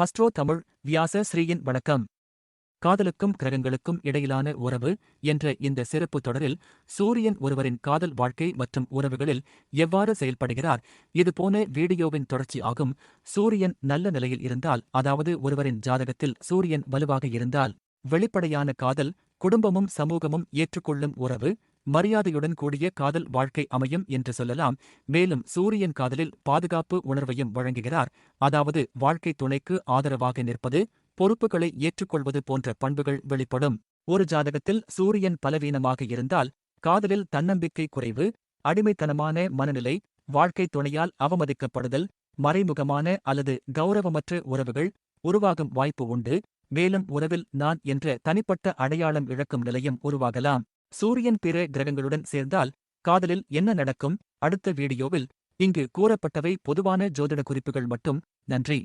ஹஸ்ட்ரோ தமிழ் வியாச ஸ்ரீயின் வணக்கம். காதலுக்கும் கிரகங்களுக்கும் இடையிலான உறவு என்ற இந்த சிறப்பு தொடரில் சூரியன் ஒருவரின் காதல் வாழ்க்கை மற்றும் உறவுகளில் எவ்வாறு செயல்படுகிறார் இதுபோன வீடியோவின் தொடர்ச்சி ஆகும். சூரியன் நல்ல நிலையில் இருந்தால், அதாவது ஒருவரின் ஜாதகத்தில் சூரியன் வலுவாக இருந்தால், வெளிப்படையான காதல், குடும்பமும் சமூகமும் ஏற்றுக்கொள்ளும் உறவு, மரியாதையுடன் கூடிய காதல் வாழ்க்கை அமையும் என்று சொல்லலாம். மேலும் சூரியன் காதலில் பாதுகாப்பு உணர்வையும் வழங்குகிறார். அதாவது வாழ்க்கை துணைக்கு ஆதரவாக நிற்பது, பொறுப்புகளை ஏற்றுக்கொள்வது போன்ற பண்புகள் வெளிப்படும். ஒரு ஜாதகத்தில் சூரியன் பலவீனமாக இருந்தால் காதலில் தன்னம்பிக்கை குறைவு, அடிமைத்தனமான மனநிலை, வாழ்க்கை துணையால் அவமதிக்கப்படுதல், மறைமுகமான அல்லது கௌரவமற்ற உறவுகள் உருவாகும் வாய்ப்பு உண்டு. மேலும் உறவில் நான் என்ற தனிப்பட்ட அடையாளம் இழக்கும் நிலையும் உருவாகலாம். சூரியன் பிற கிரகங்களுடன் சேர்ந்தால் காதலில் என்ன நடக்கும்? அடுத்த வீடியோவில் இங்கு கூறப்பட்டவை பொதுவான ஜோதிட குறிப்புகள் மட்டும். நன்றி.